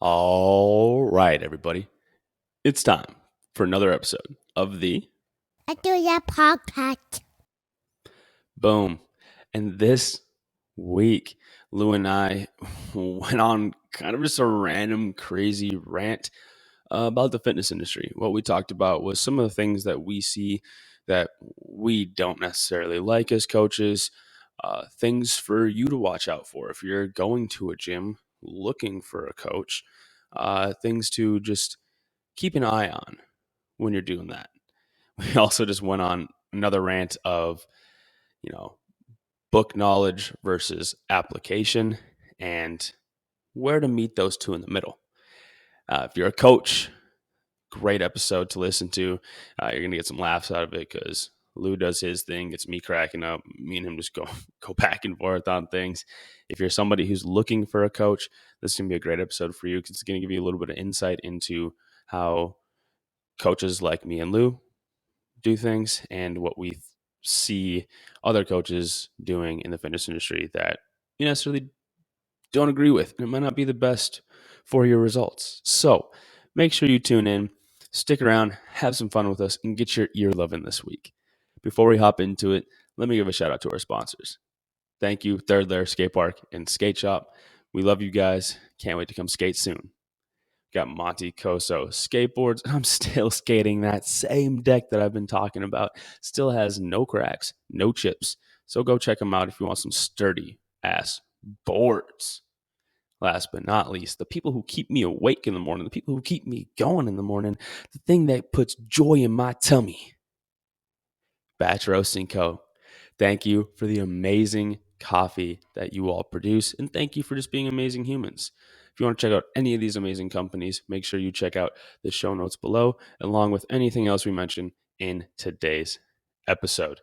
All right, everybody. It's time for another episode of the XTREME Podcast. Boom. And this week, Lou and I went on kind of just a random, crazy rant about the fitness industry. What we talked about was some of the things that we see that we don't necessarily like as coaches, things for you to watch out for if you're going to a gym looking for a coach, things to just keep an eye on when you're doing that. We also just went on another rant of, book knowledge versus application and where to meet those two in the middle. If you're a coach, great episode to listen to. You're going to get some laughs out of it because Lou does his thing. It's me cracking up. Me and him just go back and forth on things. If you're somebody who's looking for a coach, this is going to be a great episode for you because it's going to give you a little bit of insight into how coaches like me and Lou do things and what we see other coaches doing in the fitness industry that you necessarily don't agree with. And it might not be the best for your results. So make sure you tune in, stick around, have some fun with us, and get your ear loving this week. Before we hop into it, let me give a shout out to our sponsors. Thank you, Third Lair Skate Park and Skate Shop. We love you guys. Can't wait to come skate soon. Got Mantecoso Skateboards. I'm still skating that same deck that I've been talking about. Still has no cracks, no chips. So go check them out if you want some sturdy ass boards. Last but not least, the people who keep me awake in the morning, the people who keep me going in the morning, the thing that puts joy in my tummy. Batch Roasting Co. Thank you for the amazing coffee that you all produce, and thank you for just being amazing humans. If you want to check out any of these amazing companies, make sure you check out the show notes below, along with anything else we mentioned in today's episode.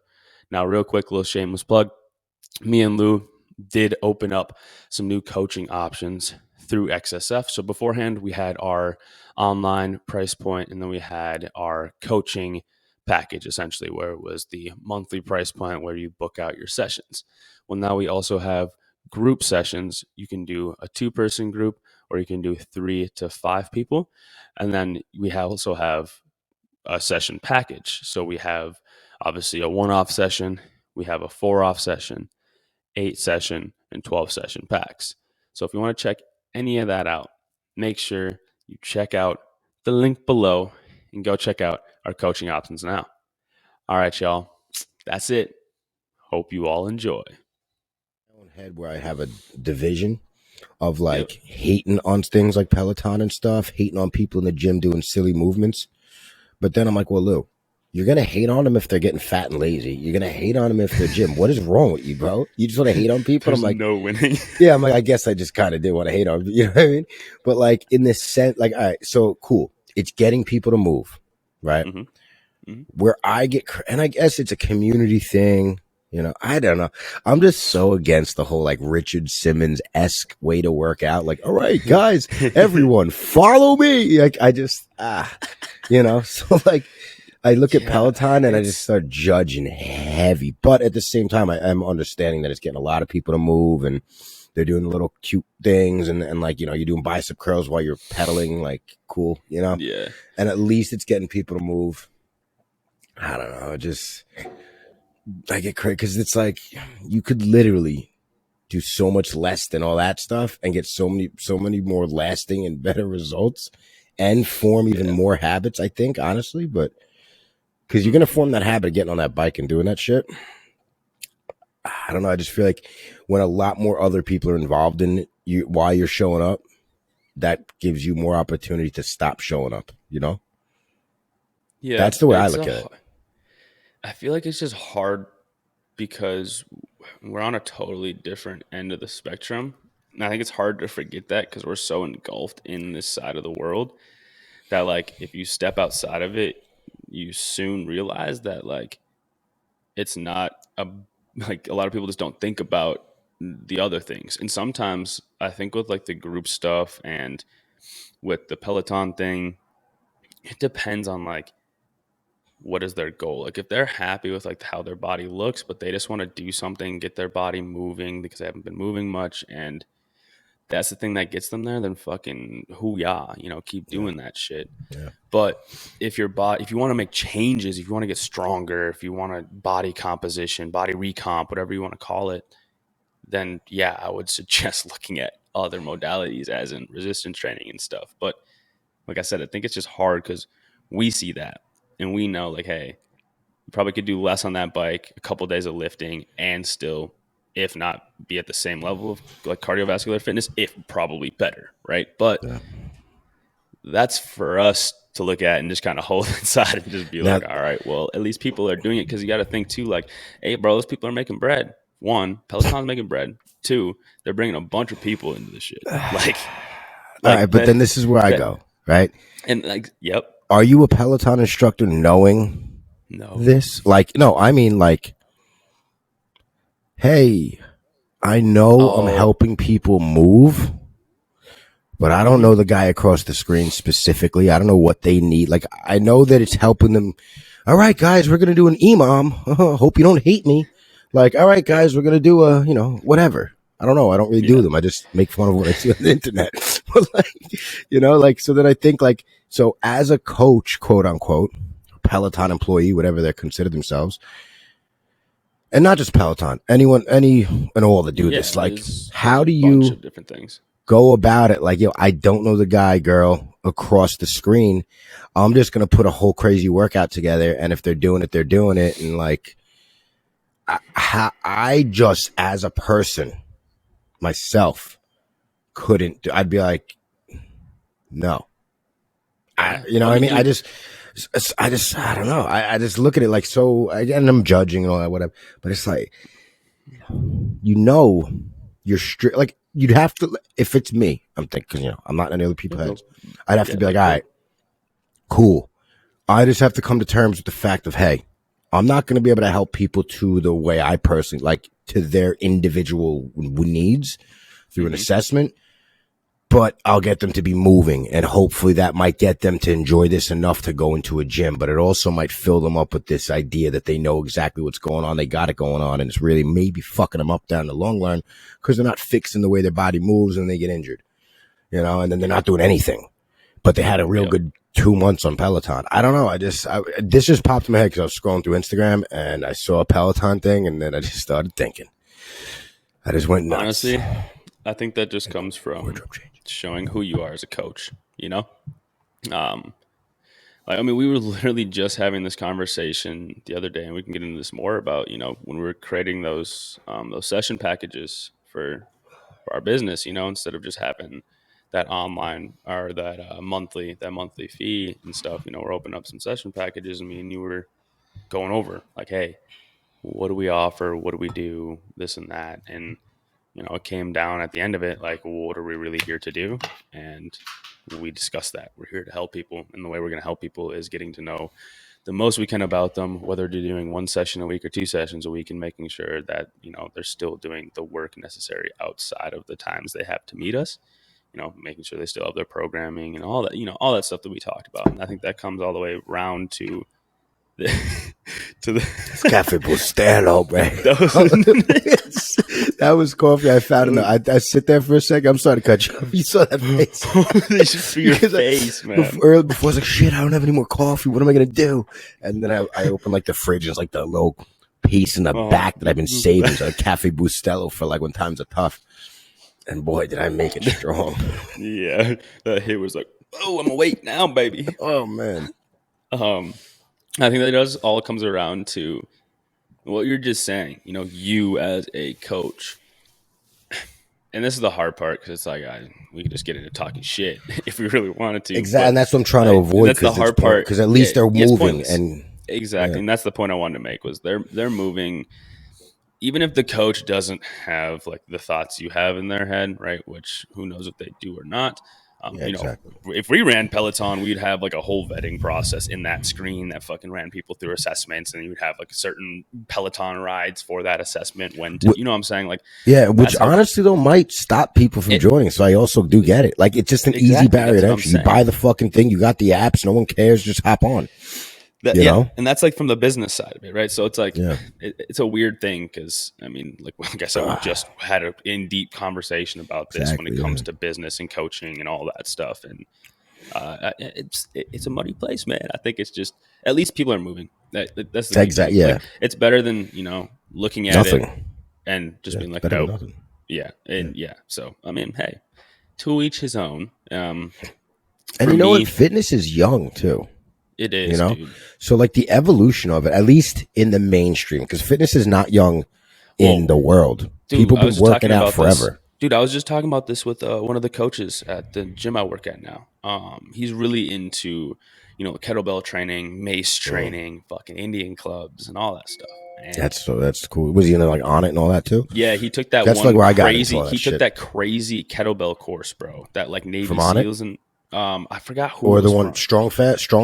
Now, real quick, little shameless plug. Me and Lou did open up some new coaching options through XSF. So beforehand, we had our online price point, and then we had our coaching package, essentially, where it was the monthly price point where you book out your sessions. Well, now we also have group sessions. You can do a 2-person group, or you can do 3 to 5 people. And then we also have a session package. So we have obviously a 1-off session, we have a 4-off session, 8 session, and 12 session packs. So if you want to check any of that out, make sure you check out the link below and go check out our coaching options now. All right, y'all. That's it. Hope you all enjoy. Head where I have a division of hating on things like Peloton and stuff, hating on people in the gym doing silly movements. But then I'm like, well, Lou, you're going to hate on them if they're getting fat and lazy. You're going to hate on them if they're gym. What is wrong with you, bro? You just want to hate on people? There's I'm like, no winning. Yeah, I'm like, I guess I just kind of did want to hate on them. You know what I mean? But in this sense, all right, so cool. It's getting people to move, right? Mm-hmm. Mm-hmm. Where I get, and I guess it's a community thing. I don't know. I'm just so against the whole Richard Simmons-esque way to work out. All right, guys, everyone follow me. I just, so I look at Peloton and I just start judging heavy. But at the same time, I'm understanding that it's getting a lot of people to move and they're doing the little cute things and you're doing bicep curls while you're pedaling, cool, Yeah. And at least it's getting people to move. I don't know. I get crazy because it's you could literally do so much less than all that stuff and get so many more lasting and better results and form even more habits, I think, honestly. But because you're going to form that habit of getting on that bike and doing that shit. I don't know. I just feel like when a lot more other people are involved in it, while you're showing up, that gives you more opportunity to stop showing up, Yeah. That's the way I look at it. I feel like it's just hard because we're on a totally different end of the spectrum. And I think it's hard to forget that because we're so engulfed in this side of the world that if you step outside of it, you soon realize that it's not a lot of people just don't think about the other things. And sometimes I think with the group stuff and with the Peloton thing, it depends on what is their goal. If they're happy with how their body looks, but they just want to do something, get their body moving because they haven't been moving much, and that's the thing that gets them there, then fucking hoo-yah, you know, keep doing that shit. Yeah. But if you want to make changes, if you want to get stronger, if you want to body composition, body recomp, whatever you want to call it, then yeah, I would suggest looking at other modalities as in resistance training and stuff. But like I said, I think it's just hard because we see that and we know like, hey, you probably could do less on that bike, a couple of days of lifting, and still, if not be at the same level of like cardiovascular fitness, if probably better, right? But that's for us to look at and just kind of hold inside and just be like, all right, well, at least people are doing it, because you got to think too, like, hey, bro, those people are making bread. One, Peloton's making bread. Two, they're bringing a bunch of people into this shit. Like all right, but then this is where I go, right? And like, yep. Are you a Peloton instructor knowing this? Like, no, I mean, like, hey, I know I'm helping people move, but I don't know the guy across the screen specifically. I don't know what they need. Like, I know that it's helping them. All right, guys, we're going to do an EMOM. Hope you don't hate me. Like, all right, guys, we're going to do a, you know, whatever. I don't know. I don't really do them. I just make fun of what I see on the internet. But like, you know, like, so that I think like, so as a coach, quote unquote, Peloton employee, whatever they consider themselves, and not just Peloton, anyone, and all that do this, like, how do you of different things go about it? Like, yo, I don't know the guy, girl across the screen. I'm just going to put a whole crazy workout together. And if they're doing it, they're doing it. And like, I just, as a person, myself, couldn't do. I'd be like, no. You know what I mean? I don't know. I just look at it like, so, and I'm judging and all that, whatever. But it's like, you know, you're strict. Like, you'd have to, if it's me, I'm thinking, you know, I'm not any other people heads. I'd have to be like, all right, cool. I just have to come to terms with the fact of, hey, I'm not going to be able to help people to the way I personally, like, to their individual needs through an assessment, but I'll get them to be moving, and hopefully that might get them to enjoy this enough to go into a gym, but it also might fill them up with this idea that they know exactly what's going on. They got it going on, and it's really maybe fucking them up down the long run because they're not fixing the way their body moves and they get injured, you know, and then they're not doing anything, but they had a real good 2 months on Peloton. I don't know. This just popped in my head because I was scrolling through Instagram and I saw a Peloton thing, and then I just started thinking. I just went nuts. Honestly, I think that just comes from showing who you are as a coach, you know? Like, I mean, we were literally just having this conversation the other day, and we can get into this more about, you know, when we were creating those session packages for our business, you know, instead of just having that online or that monthly fee and stuff, you know, we're opening up some session packages, and me and you were going over like, hey, what do we offer? What do we do? This and that. And, you know, it came down at the end of it, like, what are we really here to do? And we discussed that. We're here to help people. And the way we're going to help people is getting to know the most we can about them, whether they're doing 1 session a week or 2 sessions a week, and making sure that, you know, they're still doing the work necessary outside of the times they have to meet us. You know, making sure they still have their programming and all that, you know, all that stuff that we talked about. And I think that comes all the way around to the Cafe Bustelo, man. That was coffee I found in the, I sit there for a second. I'm sorry to cut you off. You saw that face. It's just for your face, man. Before I was like, shit, I don't have any more coffee. What am I going to do? And then I opened like the fridge, and it's like the little piece in the back that I've been saving. So Cafe Bustelo for like when times are tough. And boy, did I make it strong. Yeah. That hit was like, oh, I'm awake now, baby. Oh, man. I think that does all comes around to what you're just saying, you know, you as a coach. And this is the hard part, because it's like, we could just get into talking shit if we really wanted to. Exactly. And that's what I'm trying to avoid. That's the hard part. Because at least they're moving. And exactly. Yeah. And that's the point I wanted to make, was they're moving. Even if the coach doesn't have like the thoughts you have in their head, right? Which who knows if they do or not. You know, if we ran Peloton, we'd have like a whole vetting process in that screen that fucking ran people through assessments, and you would have like certain Peloton rides for that assessment. When to, you know what I'm saying? Like, yeah, which honestly though might stop people from joining. So I also do get it. Like, it's just an easy barrier to entry. You buy the fucking thing, you got the apps, no one cares, just hop on. You know? And that's like from the business side of it, right? So it's like Yeah. it's a weird thing because I mean, like I said, we just had an in deep conversation about this when it comes to business and coaching and all that stuff, and it's a muddy place, man. I think it's just at least people are moving. That's the Exactly. thing. Yeah. Like, it's better than looking at it and just being like, nope. Yeah, and So I mean, hey, to each his own. And you know what? Fitness is young too. It is, dude. So like the evolution of it, at least in the mainstream, because fitness is not young in the world. Dude, people been working out forever. Dude, I was just talking about this with one of the coaches at the gym I work at now. He's really into, kettlebell training, mace training, fucking Indian clubs, and all that stuff. And that's cool. Was he like on it and all that too? Yeah, he took that. That's one like where I got crazy. into all that He took shit. that crazy kettlebell course, bro. That like Navy From On It? SEAls and I forgot who. Or it the was one from. Strong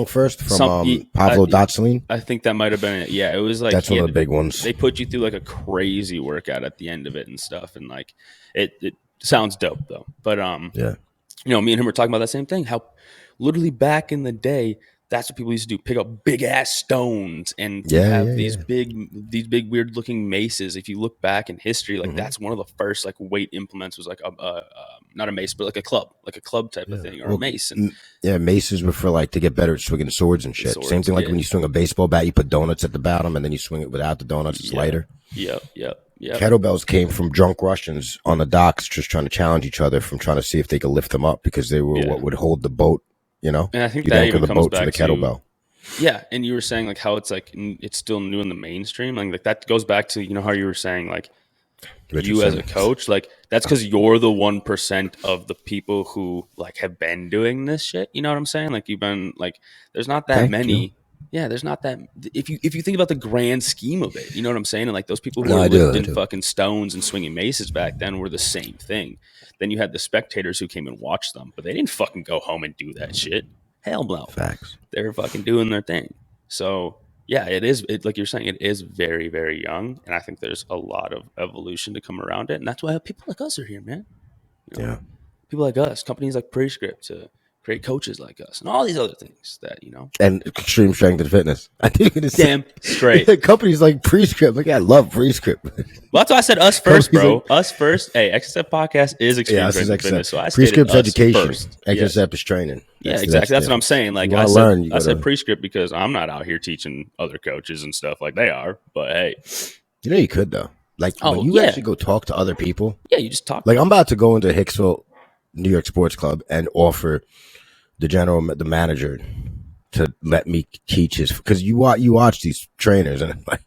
First from Pavlo Dotzlin. I think that might have been it. Yeah, it was like That's one of the big ones. They put you through like a crazy workout at the end of it and stuff, and like it sounds dope though. But Yeah. Me and him were talking about that same thing. How literally back in the day, that's what people used to do: pick up big ass stones and have these big weird looking maces. If you look back in history, like that's one of the first like weight implements was like not a mace, but like a club type of thing, or a mace. And maces were for like to get better at swinging swords and shit. Same thing like when you swing a baseball bat, you put donuts at the bottom, and then you swing it without the donuts. It's lighter. Yep. Kettlebells came from drunk Russians on the docks, just trying to challenge each other from trying to see if they could lift them up because they were what would hold the boat. And I think that even comes back to the kettlebell. And you were saying like how it's like it's still new in the mainstream. Like that goes back to how you were saying like you as a coach, like that's because you're the 1% of the people who like have been doing this shit. You know what I'm saying? Like you've been like there's not that many. Yeah, there's not that. If you think about the grand scheme of it, you know what I'm saying? And like those people who were lifting fucking stones and swinging maces back then were the same thing. Then you had the spectators who came and watched them, but they didn't fucking go home and do that shit. Hell no. Facts. They're fucking doing their thing. So yeah, it is. Like you're saying, it is very, very young, and I think there's a lot of evolution to come around it, and that's why people like us are here, man. People like us, companies like Prescript to create coaches like us, and all these other things that and extreme strength and fitness. I think it is damn straight. Companies like Prescript, like I love Prescript. Well, that's why I said us first, bro. Us first. Hey, XSF Podcast is extreme strength and fitness, so I Prescript's education. First. XSF is training. Yeah, exactly. That's what I'm saying. Like I said Prescript because I'm not out here teaching other coaches and stuff like they are. But hey, you could though. Like when you actually go talk to other people. Yeah, you just talk. Like I'm about to go into Hicksville, New York Sports Club, and offer the manager to let me teach his, because you watch these trainers and like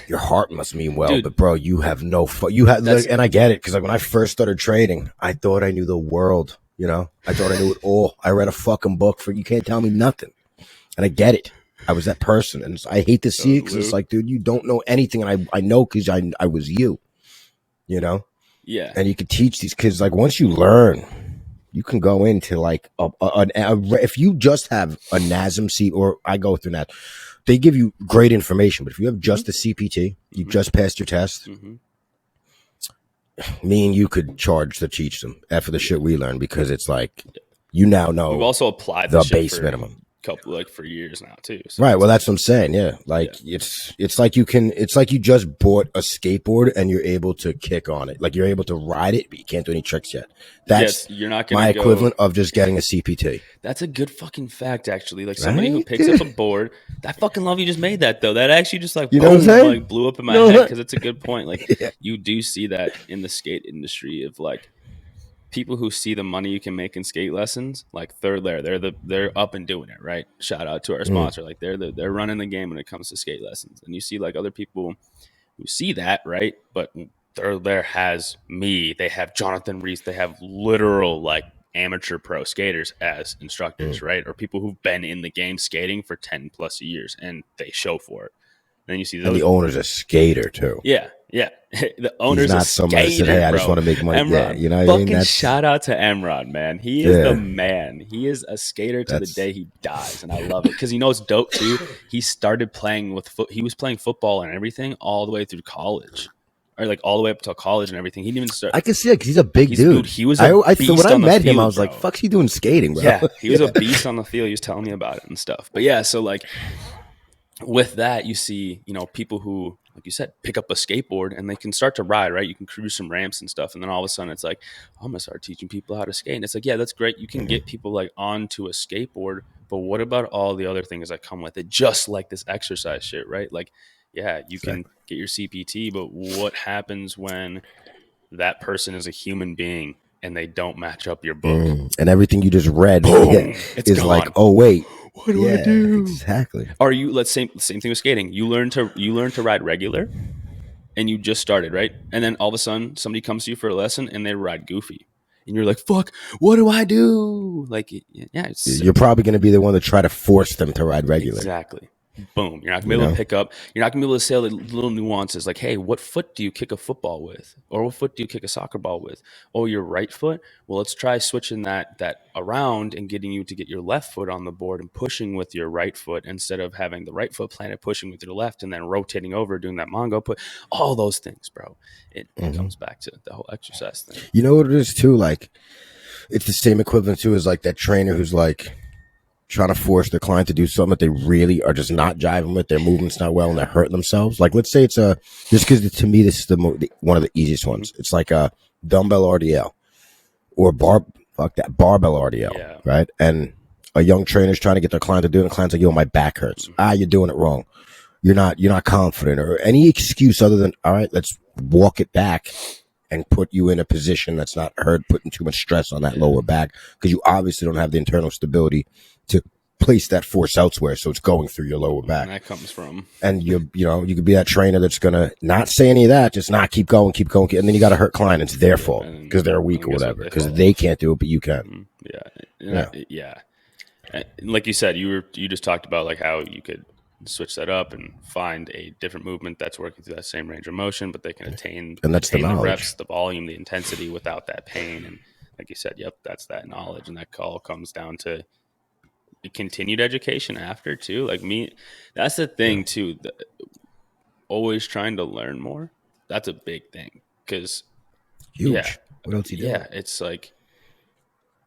your heart must mean well, dude, but bro, you have no fun. You have, and I get it because like when I first started training, I thought I knew the world. I thought I knew it all. I read a fucking book you can't tell me nothing, and I get it. I was that person, and I hate to see it because it's like, dude, you don't know anything, and I know because I was you. Yeah, and you could teach these kids like once you learn. You can go into like if you just have a NASM seat, or I go through that, they give you great information. But if you have just a CPT, you just passed your test. Me and you could charge to teach them after the shit we learn because it's like you now know. We've also applied the base minimum. For years now too. So right. Well, that's what I'm saying. Yeah. Like it's like you just bought a skateboard and you're able to kick on it. Like you're able to ride it, but you can't do any tricks yet. That's you're not gonna my equivalent of just getting a CPT. That's a good fucking fact, actually. Like somebody who picks up a board. I fucking love you just made that though. That actually just like, like blew up in my head because it's a good point. Like you do see that in the skate industry of like people who see the money you can make in skate lessons, like Third Lair, they're up and doing it, right? Shout out to our sponsor. Like they're running the game when it comes to skate lessons. And you see like other people who see that, right? But Third Lair has me, they have Jonathan Reese, they have literal like amateur pro skaters as instructors, right? Or people who've been in the game skating for 10 plus years and they show for it. And then you see the owner's a skater too. Yeah. The owner's not somebody that said, "Hey, I just want to make money." Emrod, what I mean? Shout out to Emrod, man. He is the man. He is a skater to the day he dies, and I love it because it's dope too. He started playing he was playing football and everything all the way through college. or like all the way up till college and everything. He didn't even start. I can see it because he's a big dude. He was so beast when I on the met him, field, I was like, bro. "Fuck's he doing skating, bro?" Yeah, he was a beast on the field. He was telling me about it and stuff. But yeah, so like with that, you see, people who, like you said, pick up a skateboard and they can start to ride, right? You can cruise some ramps and stuff. And then all of a sudden it's like, I'm going to start teaching people how to skate. And it's like, yeah, that's great. You can get people like onto a skateboard, but what about all the other things that come with it? Just like this exercise shit, right? Like, yeah, you can get your CPT, but what happens when that person is a human being and they don't match up your book? And everything you just read It's is gone. like, oh wait, what do I do? Exactly. Are you, let's say, same thing with skating. You learn to ride regular and you just started, right? And then all of a sudden somebody comes to you for a lesson and they ride goofy. And you're like, fuck, what do I do? Like, yeah, you're probably going to be the one to try to force them to ride regular. Exactly. Boom. You're not going to be able to pick up. You're not going to be able to say all the little nuances like, hey, what foot do you kick a football with? Or what foot do you kick a soccer ball with? Oh, your right foot? Well, let's try switching that around and getting you to get your left foot on the board and pushing with your right foot instead of having the right foot planted, pushing with your left and then rotating over, doing that Mongo put. All those things, bro. It comes back to the whole exercise thing. You know what it is, too? Like, it's the same equivalent, too, as like that trainer who's like, trying to force their client to do something that they really are just not jiving with. Their movement's not well and they're hurting themselves. Like, let's say it's just because to me, this is one of the easiest ones. It's like a dumbbell RDL or barbell RDL, right? And a young trainer's trying to get their client to do it. And the client's like, yo, my back hurts. You're doing it wrong. You're not confident or any excuse other than, all right, let's walk it back and put you in a position that's not putting too much stress on that lower back because you obviously don't have the internal stability to place that force elsewhere, so it's going through your lower back. And that comes from, and you could be that trainer that's gonna not say any of that, just not keep going, and then you got to hurt client. It's their fault because they're weak or whatever, because they can't do it, but you can. Yeah. Like you said, you just talked about like how you could switch that up and find a different movement that's working through that same range of motion, but they can attain and that's the reps, the volume, the intensity without that pain. And like you said, yep, that's that knowledge, and that all comes down to continued education after too. Like me, that's the thing too. Always trying to learn more. That's a big thing because huge. What else you do? Yeah, it's like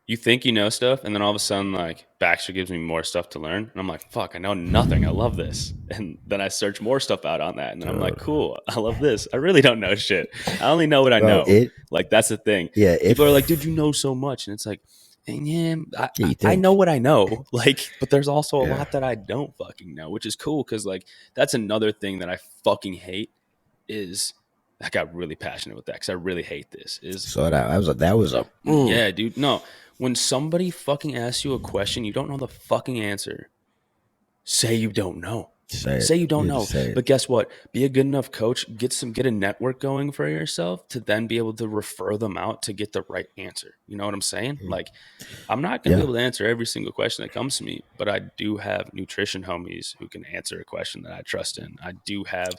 you think you know stuff, and then all of a sudden, like Baxter gives me more stuff to learn, and I'm like, "Fuck, I know nothing. I love this." And then I search more stuff out on that, and then I'm like, "Cool, I love this. I really don't know shit. I only know what I know." Like that's the thing. Yeah, people are like, "Dude, you know so much," and it's like, yeah, I know what I know, like, but there's also a lot that I don't fucking know, which is cool because like that's another thing that I fucking hate is I got really passionate with that because I really hate this. That was a yeah, dude. No, when somebody fucking asks you a question, you don't know the fucking answer. Say you don't know. Say you don't know. But guess what? Be a good enough coach. Get a network going for yourself to then be able to refer them out to get the right answer. You know what I'm saying? Like, I'm not going to be able to answer every single question that comes to me, but I do have nutrition homies who can answer a question that I trust in. I do have,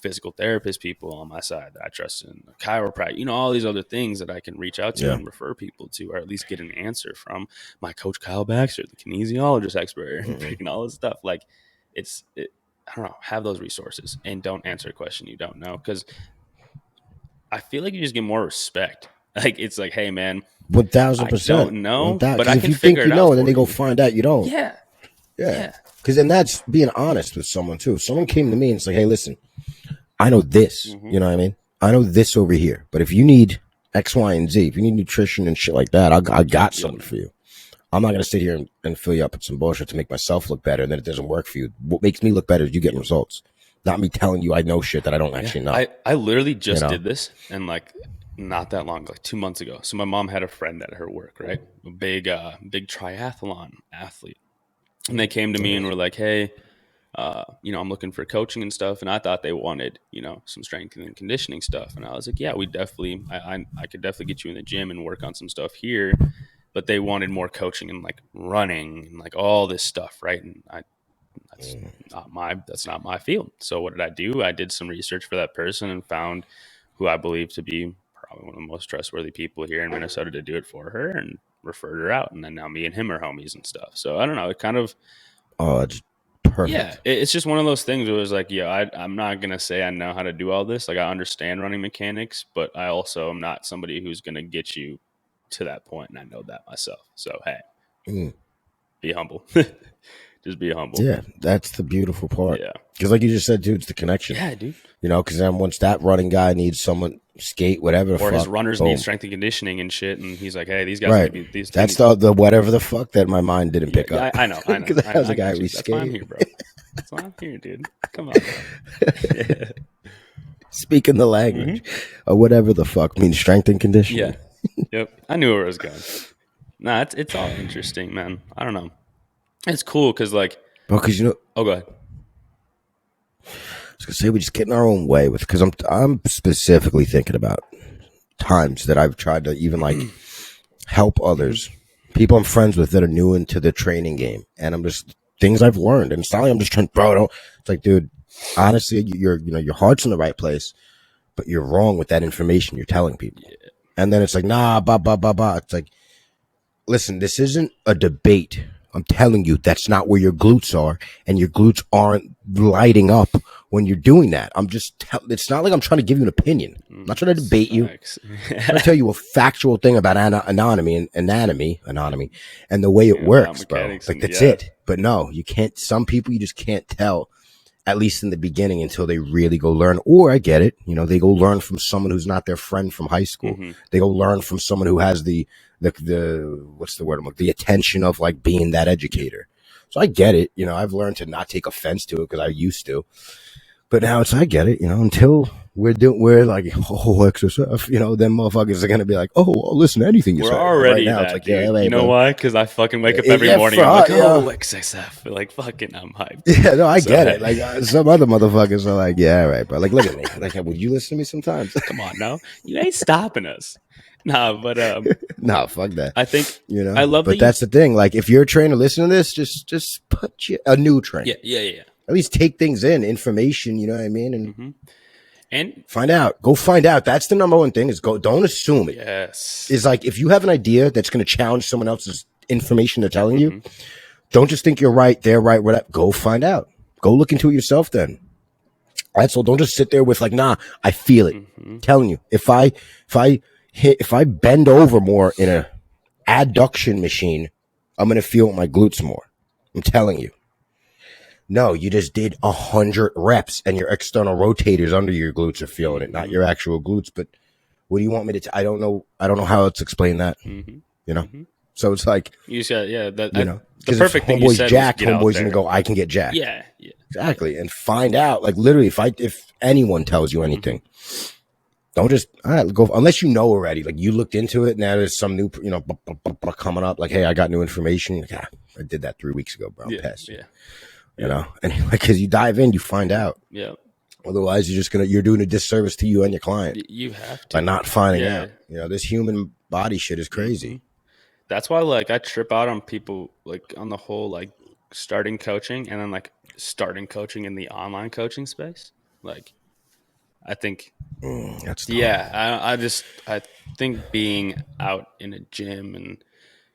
physical therapist people on my side that I trust in, chiropractor, all these other things that I can reach out to and refer people to, or at least get an answer from my coach, Kyle Baxter, the kinesiologist expert, and all this stuff. Like, I don't know, have those resources and don't answer a question you don't know, because I feel like you just get more respect. Like, it's like, hey, man, 1,000%. I don't know, but I can if figure you it know, out. And then they go find out you don't. Yeah. Because then that's being honest with someone too. If someone came to me and it's like, hey, listen, I know this. You know what I mean? I know this over here. But if you need X, Y, and Z, if you need nutrition and shit like that, I got something for you. I'm not going to sit here and fill you up with some bullshit to make myself look better, and then it doesn't work for you. What makes me look better is you getting results, not me telling you I know shit that I don't actually know. I literally just did this, and like not that long, like 2 months ago. So my mom had a friend at her work, right? A big triathlon athlete. And they came to me and were like, hey, I'm looking for coaching and stuff. And I thought they wanted, some strength and conditioning stuff. And I was like, yeah, I could definitely get you in the gym and work on some stuff here. But they wanted more coaching and like running and like all this stuff, right? And that's not my field. So what did I do? I did some research for that person and found who I believe to be probably one of the most trustworthy people here in Minnesota to do it for her, and referred her out. And then now me and him are homies and stuff. So I don't know. It kind of, perfect. Yeah, it's just one of those things where it's like, I'm not going to say I know how to do all this. Like, I understand running mechanics, but I also am not somebody who's going to get you to that point, and I know that myself. So, hey, be humble. Just be humble. Yeah, that's the beautiful part. Yeah. Because like you just said, dude, it's the connection. Yeah, dude. You know, because then once that running guy needs someone skate, whatever the or fuck. his runners boom. need strength and conditioning and shit, and he's like, hey, these guys Right. need these. That's the whatever the fuck that my mind didn't pick up. I know. Because I was like, got we you. That's why I'm skate. here, bro. That's why I'm here, dude. Come on, bro. Speaking the language. Or whatever the fuck means strength and conditioning. Yeah. Yep. I knew where it was going. Nah, it's all interesting, man. I don't know. It's cool because, like, Bro, because you know. Oh, go ahead. I was gonna say we just get in our own way with, because I'm specifically thinking about times that I've tried to even like help others, people I'm friends with that are new into the training game, and I'm just things I've learned, and it's not like I'm just trying, bro. It's like, dude, honestly, your heart's in the right place, but you're wrong with that information you're telling people, and then it's like, nah, blah blah blah blah. It's like, listen, this isn't a debate. I'm telling you, that's not where your glutes are, and your glutes aren't lighting up when you're doing that. I'm just, it's not like I'm trying to give you an opinion. I'm not trying to debate you. I'm trying to tell you a factual thing about anatomy, and the way it works, bro. Like, that's it. But no, you can't, some people you just can't tell, at least in the beginning, until they really go learn. Or I get it, you know, they go learn from someone who's not their friend from high school. They go learn from someone who has the what's the word? The attention of like being that educator. So I get it. You know, I've learned to not take offense to it because I used to, but now I get it. You know, until we're like, oh, XSF, you know, then motherfuckers are going to be like, oh, I'll listen to anything you say. We're already right now, that, it's like, dude. yeah, right, you know bro. why? Because I fucking wake up every morning and I'm like, XSF. Like, fucking, I'm hyped. Yeah, no, I get it. Like, some other motherfuckers are like, yeah, all right, bro. Like, look at me. Like, would you listen to me sometimes? Come on, no. You ain't stopping us. Nah, but no, fuck that. I think, you know, I love but that's the thing. Like, if you're a trainer listening to this, just put you a new trainer. Yeah. At least take things in, information, you know what I mean? And and find out. Go find out. That's the number one thing, is don't assume it. Yes. Is like, if you have an idea that's going to challenge someone else's information they're telling you, don't just think you're right, they're right, whatever. Go find out. Go look into it yourself then. That's all. Don't just sit there with like, nah, I feel it. I'm telling you, if I bend over more in a adduction machine, I'm going to feel my glutes more. I'm telling you. No, you just did 100 reps and your external rotators under your glutes are feeling it, not your actual glutes. But what do you want me to I don't know how else to explain that, you know? So it's like, you said, you know, the perfect thing you said jacked, was get homeboys out going to go, I can get jacked. Yeah. Exactly. And find out, like, literally, if anyone tells you anything, don't just go, unless you know already, like you looked into it. Now there's some new, you know, coming up. Like, hey, I got new information. Like, I did that 3 weeks ago, bro. I'm pissed. Yeah. You know, and like, cause you dive in, you find out. Yeah. Otherwise, you're doing a disservice to you and your client. You have to. By not finding out. You know, this human body shit is crazy. That's why, like, I trip out on people, like, on the whole, like, starting coaching and then, like, starting coaching in the online coaching space. Like, I think, that's I think being out in a gym, and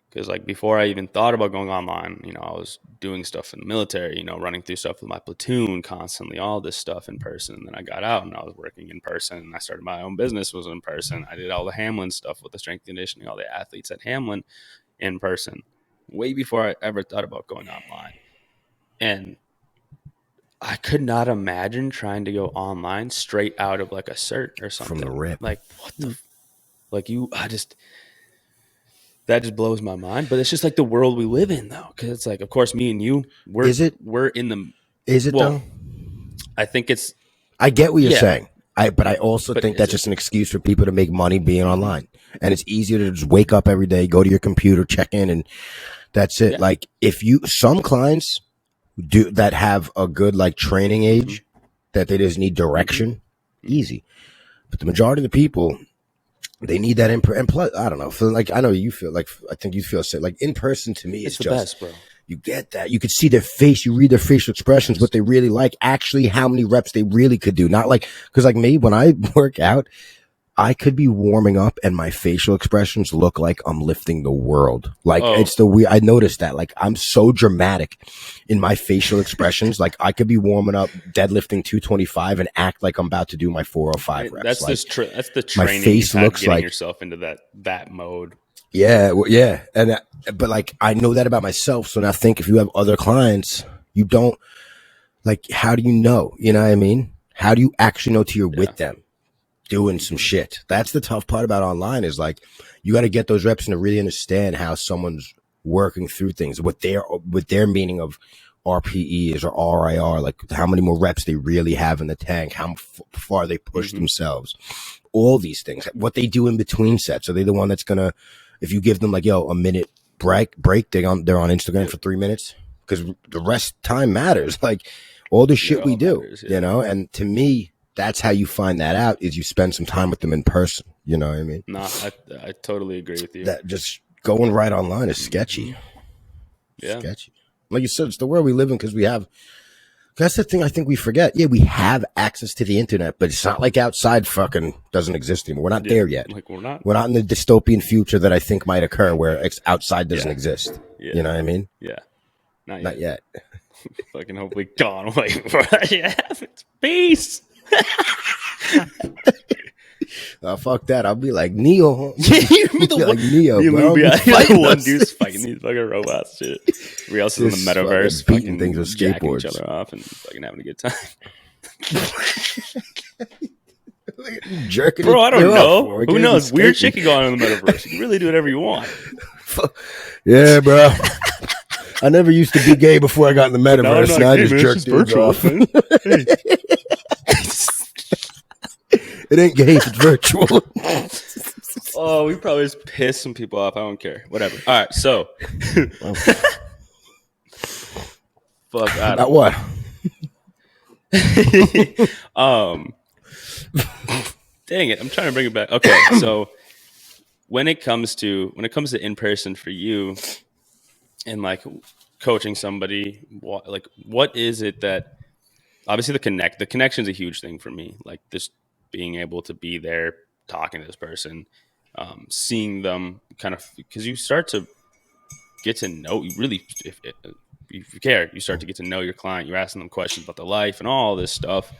because like before I even thought about going online, you know, I was doing stuff in the military, you know, running through stuff with my platoon constantly, all this stuff in person. And then I got out and I was working in person, and I started my own business, was in person. I did all the Hamlin stuff with the strength conditioning, all the athletes at Hamlin in person, way before I ever thought about going online. And I could not imagine trying to go online straight out of like a cert or something. From the rip. Like, what the, that just blows my mind. But it's just like the world we live in, though. Because it's like, of course, me and you, we're in the. Is it though? I think it's. I get what you're saying. But I also think that's just an excuse for people to make money being online. And it's easier to just wake up every day, go to your computer, check in, and that's it. Yeah. Like, some clients do that have a good like training age, that they just need direction, easy. But the majority of the people, they need that and plus, I don't know. Like, I know you feel like, I think you feel sick. Like, in person to me, it's the just best, bro. You get that. You could see their face. You read their facial expressions, what they really like. Actually, how many reps they really could do. Not like, because like me, when I work out, I could be warming up and my facial expressions look like I'm lifting the world. Like it's the weird. I noticed that. Like I'm so dramatic in my facial expressions. Like I could be warming up, deadlifting 225 and act like I'm about to do my 405 reps. That's like, that's the training. My face looks getting like yourself into that mode. Yeah, well, yeah, and but like I know that about myself. So now I think if you have other clients, you don't like. How do you know? You know what I mean? How do you actually know till you're with them doing some shit? That's the tough part about online is like you got to get those reps and to really understand how someone's working through things, what their meaning of RPE is or RIR, like how many more reps they really have in the tank, how far they push themselves, all these things, what they do in between sets. Are they the one that's gonna, if you give them like, yo, a minute break, they're on Instagram for 3 minutes? Because the rest time matters. Like all the shit we do, matters, you know? And to me, that's how you find that out is you spend some time with them in person. You know what I mean? No, I totally agree with you. That just going right online is sketchy. Yeah. Sketchy. Like you said, it's the world we live in because that's the thing I think we forget. Yeah, we have access to the internet, but it's not like outside fucking doesn't exist anymore. We're not there yet. Like we're not in the dystopian future that I think might occur where outside doesn't exist. Yeah. You know what I mean? Yeah. Not yet. Fucking hopefully gone away for it's peace. Fuck that. I'll be like Neo. You be the like Neo, bro. You're the one dude's fighting these fucking robots shit. Everybody else is in the metaverse beating things with skateboards. Each other off and fucking having a good time. Jerking. Bro, I don't know. Who knows? Weird shit can go on in the metaverse. You can really do whatever you want. Yeah, bro. I never used to be gay before I got in the metaverse. Now I just jerk dudes off. It ain't gay if it's virtual. Oh, we probably just piss some people off. I don't care. Whatever. All right, so. Fuck. About what? Dang it! I'm trying to bring it back. Okay, so when it comes to in person for you, and like coaching somebody, what is it that obviously the connection is a huge thing for me. Like this being able to be there, talking to this person, seeing them kind of, because you start to get to know, you really, if you care, you start to get to know your client. You're asking them questions about their life and all this stuff,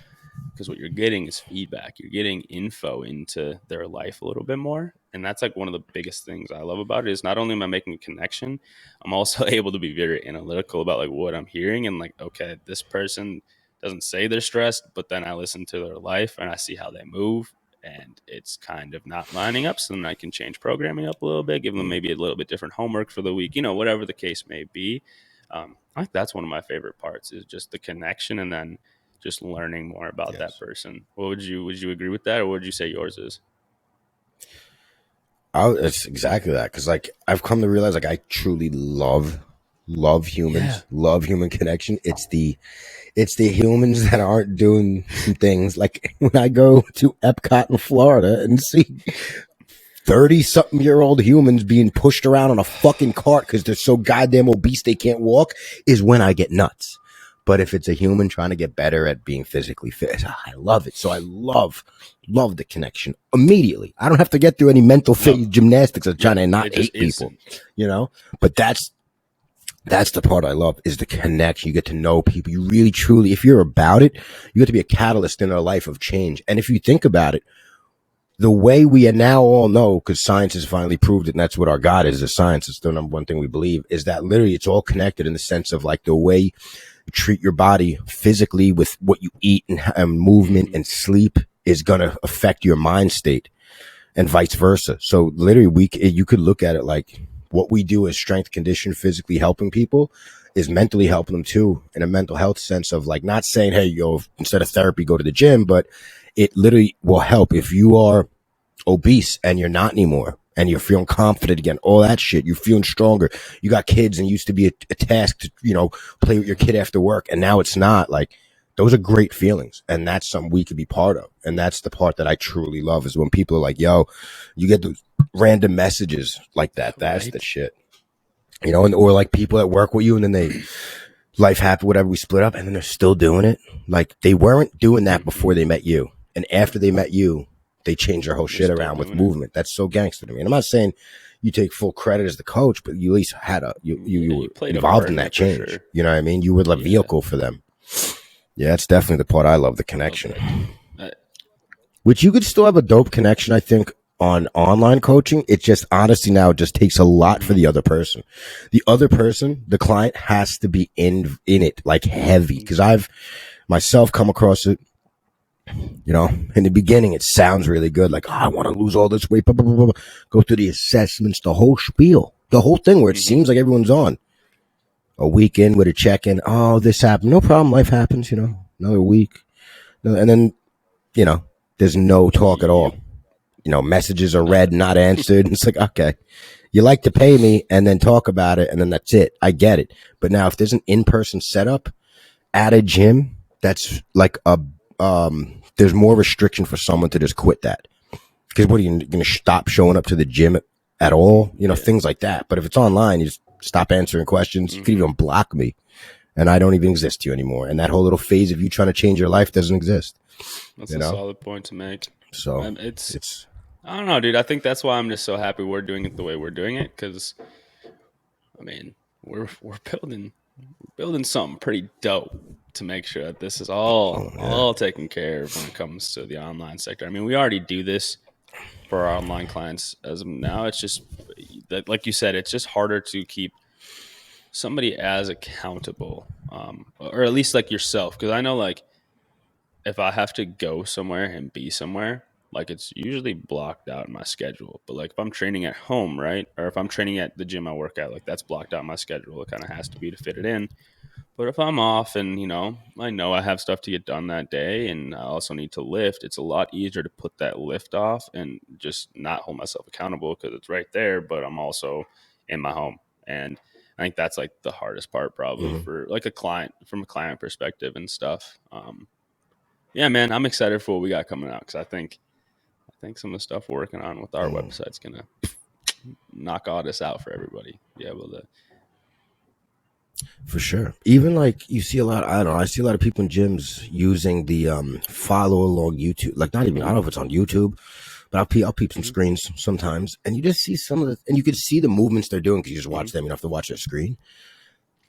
because what you're getting is feedback. You're getting info into their life a little bit more. And that's like one of the biggest things I love about it is not only am I making a connection, I'm also able to be very analytical about like what I'm hearing and like, okay, this person doesn't say they're stressed, but then I listen to their life and I see how they move and it's kind of not lining up. So then I can change programming up a little bit, give them maybe a little bit different homework for the week, whatever the case may be. I think that's one of my favorite parts is just the connection and then just learning more about that person. Would you agree with that, or what would you say yours is? It's exactly that, because like I've come to realize like I truly love humans, love human connection. It's the humans that aren't doing some things. Like when I go to Epcot in Florida and see 30-something-year-old humans being pushed around on a fucking cart because they're so goddamn obese they can't walk is when I get nuts. But if it's a human trying to get better at being physically fit, I love it. So I love the connection immediately. I don't have to get through any mental gymnastics of trying to not hate people, But that's the part I love is the connection. You get to know people. You really, truly, if you're about it, you get to be a catalyst in their life of change. And if you think about it, the way we now all know, because science has finally proved it, and that's what our God is science. It's the number one thing we believe, is that literally it's all connected in the sense of like the way you treat your body physically with what you eat and movement and sleep is going to affect your mind state and vice versa. So literally you could look at it like what we do as strength condition physically helping people is mentally helping them too, in a mental health sense of like not saying, hey, instead of therapy, go to the gym, but it literally will help if you are obese and you're not anymore and you're feeling confident again, all that shit. You're feeling stronger. You got kids and used to be a task to, play with your kid after work. And now it's not. Like, those are great feelings. And that's something we could be part of. And that's the part that I truly love is when people are like, yo, you get those random messages like that. That's the shit. Or like people that work with you and then life happened, whatever, we split up and then they're still doing it. Like they weren't doing that before they met you. And after they met you, they change their whole shit start around with moving it. movement. That's so gangster to me. And I'm not saying you take full credit as the coach, but you at least had you were played a involved part in in that it for change. sure. You know what I mean? You were the vehicle for them. Yeah, that's definitely the part I love, the connection. Which you could still have a dope connection, I think, on online coaching. It just honestly now just takes a lot for the other person. The other person, the client, has to be in it like heavy. Because I've myself come across it. You know, in the beginning, it sounds really good. Like, oh, I want to lose all this weight. Blah, blah, blah, blah. Go through the assessments, the whole spiel, the whole thing where it seems like everyone's on. A week in with a check-in. Oh, this happened. No problem. Life happens, you know. Another week. And then, you know, there's no talk at all. You know, messages are read, not answered. It's like, okay, you like to pay me and then talk about it, and then that's it. I get it. But now if there's an in-person setup at a gym, that's like there's more restriction for someone to just quit that. Because what are you going to stop showing up to the gym at all? You know, things like that. But if it's online, you just stop answering questions. You can even block me, and I don't even exist to you anymore. And that whole little phase of you trying to change your life doesn't exist. That's a solid point to make. So it's I don't know, dude. I think that's why I'm just so happy we're doing it the way we're doing it. Because I mean, we're building something pretty dope to make sure that this is all taken care of when it comes to the online sector. I mean, we already do this for our online clients as of now. It's just that, like you said, it's just harder to keep somebody as accountable, or at least like yourself. Because I know, like, if I have to go somewhere and be somewhere, like, it's usually blocked out in my schedule. But like if I'm training at home, right, or if I'm training at the gym I work at, like that's blocked out in my schedule. It kind of has to be to fit it in. But if I'm off and, you know I have stuff to get done that day and I also need to lift, it's a lot easier to put that lift off and just not hold myself accountable because it's right there, but I'm also in my home. And I think that's like the hardest part probably for like a client, from a client perspective and stuff. Yeah, man, I'm excited for what we got coming out because I think some of the stuff we're working on with our website's going to knock all this out for everybody. Be able to. For sure. Even like you see a lot, I don't know, I see a lot of people in gyms using the follow along YouTube. Like not even, I don't know if it's on YouTube, but I'll peep some screens sometimes. And you just see some of the, and you can see the movements they're doing because you just watch them. You don't have to watch their screen.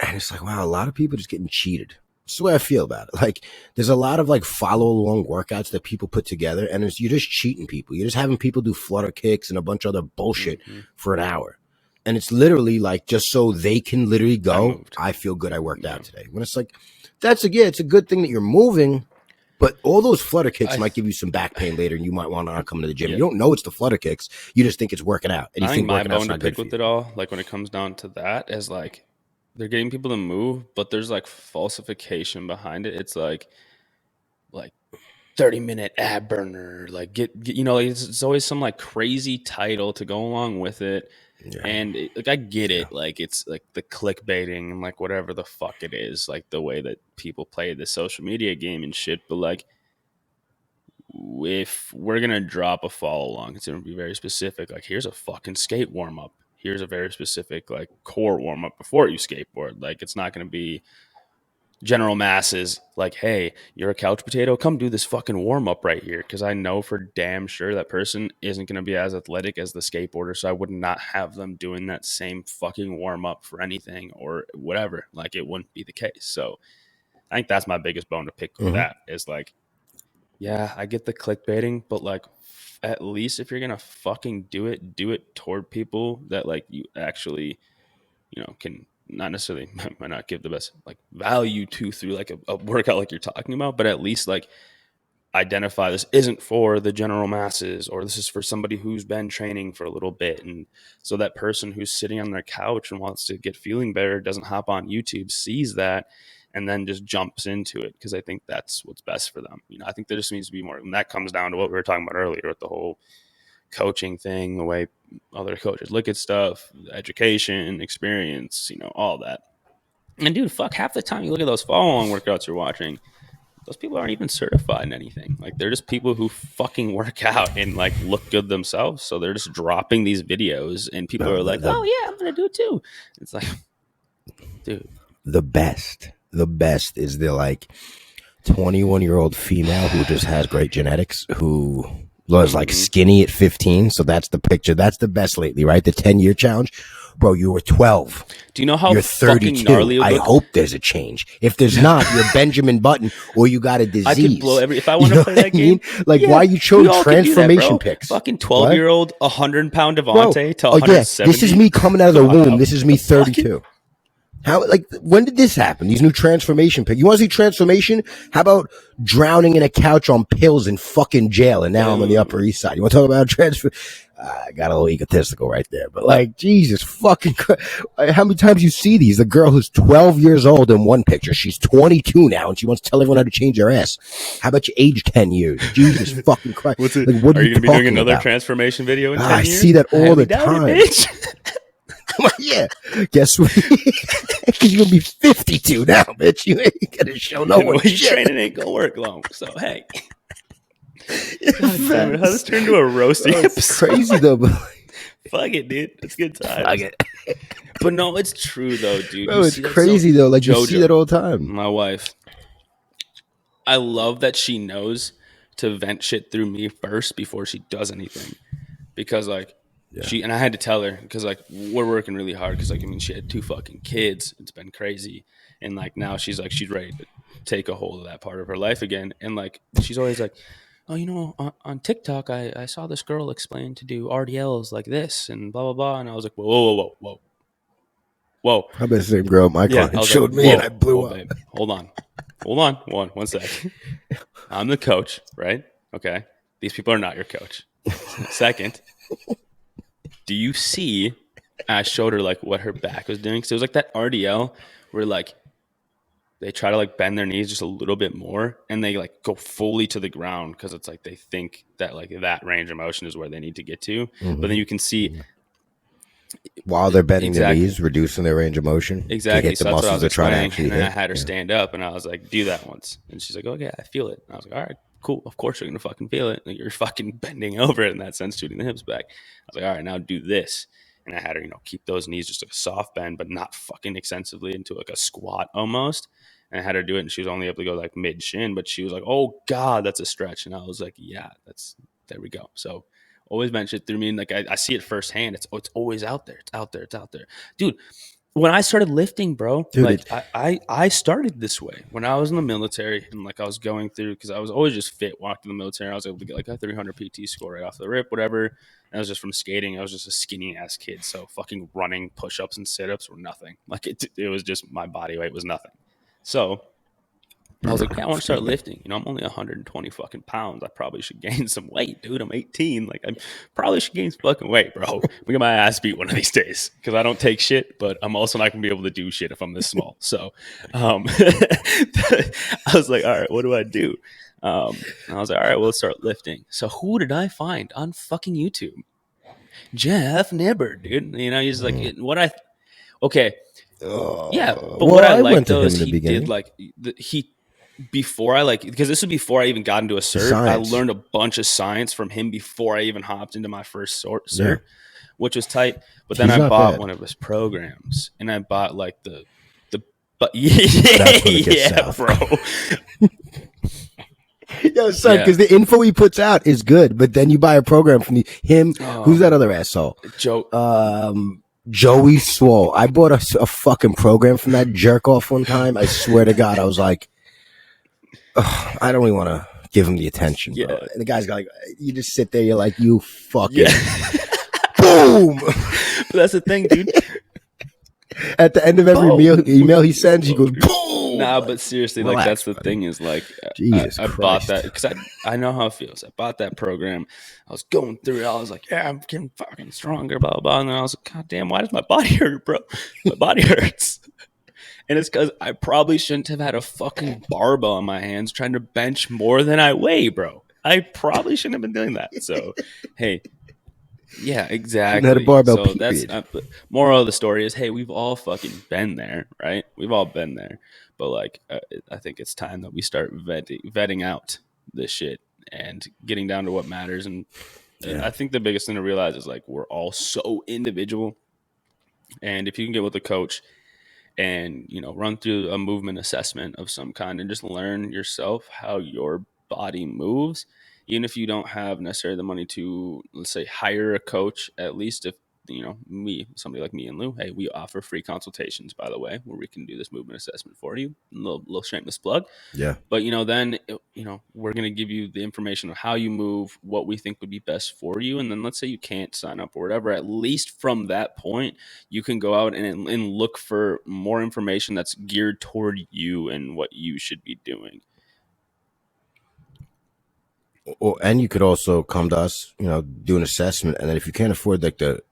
And it's like, wow, a lot of people just getting cheated. That's the way I feel about it. Like there's a lot of like follow along workouts that people put together and you're just cheating people. You're just having people do flutter kicks and a bunch of other bullshit for an hour. And it's literally like just so they can literally go, I feel good I worked out today. When it's like, it's a good thing that you're moving, but all those flutter kicks might give you some back pain later and you might want to not come to the gym. You don't know it's the flutter kicks. You just think it's working out. And you I think my working out's bone to not good pick with it all, like when it comes down to that, is like they're getting people to move, but there's like falsification behind it. It's like 30-minute ab burner, like get it's always some like crazy title to go along with it. Yeah. And like I get it, like it's like the clickbaiting and like whatever the fuck it is, like the way that people play the social media game and shit. But like, if we're gonna drop a follow along, it's gonna be very specific. Like, here's a fucking skate warm up. Here's a very specific like core warm up before you skateboard. Like, it's not gonna be general masses like, hey, you're a couch potato, come do this fucking warm up right here, because I know for damn sure that person isn't going to be as athletic as the skateboarder, so I would not have them doing that same fucking warm up for anything or whatever. Like, it wouldn't be the case. So I think that's my biggest bone to pick with that, is like, yeah, I get the clickbaiting, but like, at least if you're gonna fucking do it toward people that like you actually, can not necessarily might not give the best like value to through like a workout like you're talking about, but at least like identify this isn't for the general masses, or this is for somebody who's been training for a little bit. And so that person who's sitting on their couch and wants to get feeling better doesn't hop on YouTube, sees that, and then just jumps into it, because I think that's what's best for them. I think there just needs to be more, and that comes down to what we were talking about earlier with the whole coaching thing, the way other coaches look at stuff, education, experience, all that. And dude, fuck, half the time you look at those follow-along workouts you're watching, those people aren't even certified in anything. Like, they're just people who fucking work out and like look good themselves. So they're just dropping these videos and people are like, oh yeah, I'm gonna do it too. It's like, dude, the best is the like 21-year-old female who just has great genetics, who Was like skinny at 15. So that's the picture. That's the best lately, right? The 10-year challenge. Bro, you were 12. Do you know how you're 32? I hope there's a change. If there's not, you're Benjamin Button or you got a disease. I could blow if I want to play that game. Like, why you chose transformation pics? Fucking 12-year-old, 100-pound Devante to 170. This is me coming out of the womb. This is me 32. How, like, when did this happen? These new transformation pics. You want to see transformation? How about drowning in a couch on pills in fucking jail? And now I'm on the Upper East Side. You want to talk about transfer? I got a little egotistical right there, but like, Jesus fucking Christ. How many times you see these? The girl who's 12 years old in one picture. She's 22 now and she wants to tell everyone how to change her ass. How about you age 10 years? Jesus fucking Christ. Like, what are you going to be doing another transformation video in 10 years? I see that all the time. Yeah, guess what? Because you're gonna be 52 now, bitch. You ain't gonna show no one. Training ain't gonna work long. So hey, God, how this turned into a roasting episode? It's crazy though, but fuck it, dude. It's good times. Fuck it. But no, it's true though, dude. Bro, it's crazy though. Like you see that all the time. My wife, I love that she knows to vent shit through me first before she does anything, because like. Yeah. And I had to tell her because like we're working really hard because like I mean she had 2 fucking kids. It's been crazy, and like now she's ready to take a hold of that part of her life again. And like she's always like, oh, you know, on TikTok I saw this girl explain to do RDLs like this and blah blah blah, and I was like, whoa. I bet the same girl my client showed me and I blew up. Babe, hold on, one sec. I'm the coach, right? Okay, these people are not your coach. Second. Do you see? I showed her like what her back was doing. So it was like that RDL where like they try to like bend their knees just a little bit more and they like go fully to the ground because it's like they think that like that range of motion is where they need to get to. Mm-hmm. But then you can see while they're bending their knees, reducing their range of motion. Exactly. To hit the muscles they're trying to actually hit. And I had her stand up and I was like, do that once. And she's like, okay, I feel it. And I was like, all right. Cool. Of course you're going to fucking feel it. Like you're fucking bending over it in that sense, shooting the hips back. I was like, all right, now do this. And I had her, keep those knees just like a soft bend, but not fucking extensively into like a squat almost. And I had her do it and she was only able to go like mid shin, but she was like, oh God, that's a stretch. And I was like, yeah, there we go. So always mention it through me. And like, I see it firsthand. It's always out there. It's out there. Dude. When I started lifting, bro, dude, like I started this way when I was in the military and like I was going through because I was always just fit. Walked in the military, I was able to get like a 300 PT score right off the rip, whatever. And I was just from skating. I was just a skinny ass kid, so fucking running push-ups and sit-ups were nothing. Like it was just my body weight was nothing. So I was like, I want to start lifting. I'm only 120 fucking pounds. I probably should gain some weight, dude. I'm 18. Like, I probably should gain some fucking weight, bro. We get my ass beat one of these days because I don't take shit, but I'm also not going to be able to do shit if I'm this small. So I was like, all right, what do I do? And I was like, all right, well, let's start lifting. So who did I find on fucking YouTube? Jeff Nibber, dude. He's like, okay. Yeah, but what I liked though is he did like, before I because this was before I even got into a cert. I learned a bunch of science from him before I even hopped into my first cert, which was tight. But then I bought one of his programs, and I bought like but yeah, bro. Yo, son, because the info he puts out is good, but then you buy a program from him. Who's that other asshole? Joey Swole. I bought a fucking program from that jerk off one time. I swear to God, I was like, I don't even want to give him the attention. Yeah. Bro. And the guy's got like, you just sit there, you're like, you fucking boom. But that's the thing, dude. At the end of every email he sends, he goes, boom. Nah, but seriously, like that's the thing is like, I bought that because I know how it feels. I bought that program. I was going through it. I was like, yeah, I'm getting fucking stronger, blah, blah, blah. And then I was like, God damn, why does my body hurt, bro? My body hurts. And it's because I probably shouldn't have had a fucking barbell in my hands trying to bench more than I weigh, bro. I probably shouldn't have been doing that. So, hey, yeah, exactly. Had a barbell. So period. That's moral of the story is, hey, we've all fucking been there, right? We've all been there. But like, I think it's time that we start vetting out this shit and getting down to what matters. And I think the biggest thing to realize is like we're all so individual. And if you can get with a coach and run through a movement assessment of some kind and just learn yourself how your body moves, even if you don't have necessarily the money to, let's say, hire a coach, at least if, somebody like me and Lou, hey, we offer free consultations, by the way, where we can do this movement assessment for you. Little shameless plug. Yeah. But, then, we're going to give you the information of how you move, what we think would be best for you. And then let's say you can't sign up or whatever, at least from that point, you can go out and look for more information that's geared toward you and what you should be doing. And you could also come to us, do an assessment. And then if you can't afford like the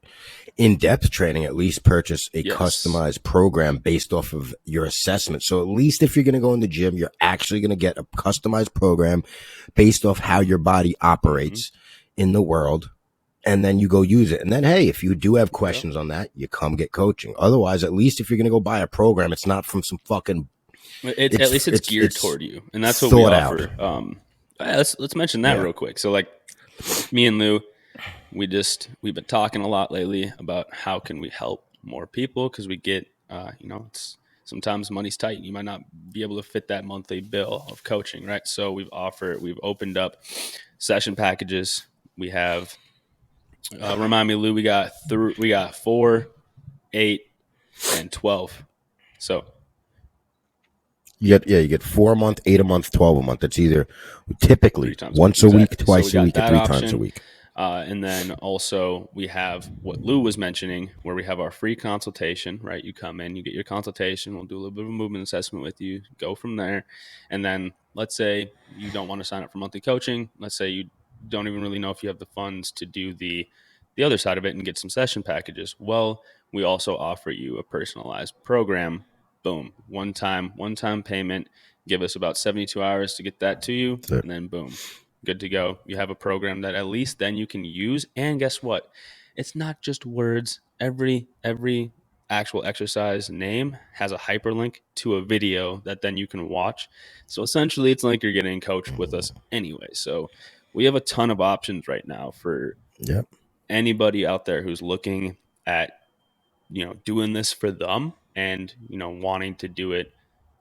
in-depth training, at least purchase a customized program based off of your assessment. So at least if you're going to go in the gym, you're actually going to get a customized program based off how your body operates in the world. And then you go use it. And then, hey, if you do have questions on that, you come get coaching. Otherwise, at least if you're going to go buy a program, it's not from some fucking... At least it's geared toward you. And that's what we offer. Let's mention that real quick. So like me and Lou, we've been talking a lot lately about how can we help more people, because we get, it's sometimes money's tight. You might not be able to fit that monthly bill of coaching, right? So we've opened up session packages. We have, remind me, Lou, we got 4, 8, and 12. So you get 4 a month, 8 a month, 12 a month. It's either typically once a week, twice a week, or 3 times a week. And then also we have what Lou was mentioning, where we have our free consultation, right? You come in, you get your consultation. We'll do a little bit of a movement assessment with you, go from there. And then let's say you don't want to sign up for monthly coaching. Let's say you don't even really know if you have the funds to do the other side of it and get some session packages. Well, we also offer you a personalized program. Boom. One time payment. Give us about 72 hours to get that to you. Sure. And then boom. Good to go. You have a program that at least then you can use. And guess what? It's not just words. Every actual exercise name has a hyperlink to a video that then you can watch. So essentially, it's like you're getting coached with us anyway. So we have a ton of options right now for anybody out there who's looking at, doing this for them and, wanting to do it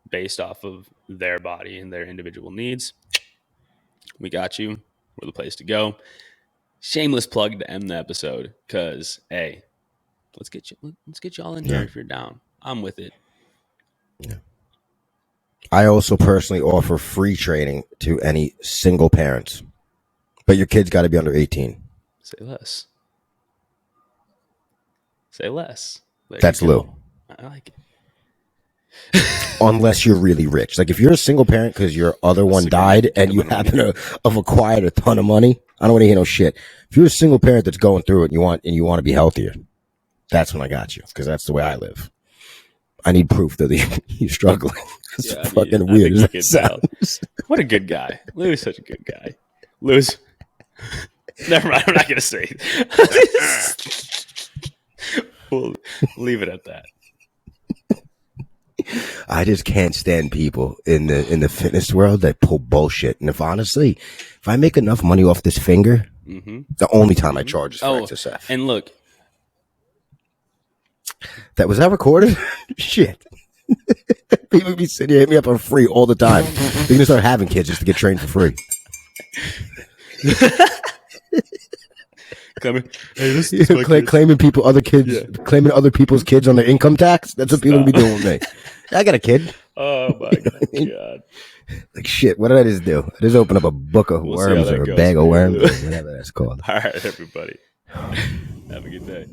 based off of their body and their individual needs. We got you. We're the place to go. Shameless plug to end the episode, because hey, let's get you all in here if you're down. I'm with it. Yeah. I also personally offer free training to any single parents, but your kid's got to be under 18. Say less. Say less. That's Lou. I like it. Unless you're really rich. Like if you're a single parent because your other one died and you happen to have acquired a ton of money, I don't want to hear no shit. If you're a single parent that's going through it and you want to be healthier, that's when I got you, because that's the way I live. I need proof that you're struggling. It's fucking weird. What a good guy. Lou's such a good guy. Lou's. Never mind. I'm not going to say it. We'll leave it at that. I just can't stand people in the fitness world that pull bullshit. And if I make enough money off this finger, the only time I charge is for XSF. And look, was that recorded? Shit. People be sitting here, hit me up for free all the time. They're gonna start having kids just to get trained for free. Claiming claiming other people's kids on their income tax. That's what people be doing with me. I got a kid. Oh my god! Like shit. What did I just do? I just opened up a book of worms or a bag of worms, or whatever that's called. All right, everybody. Have a good day.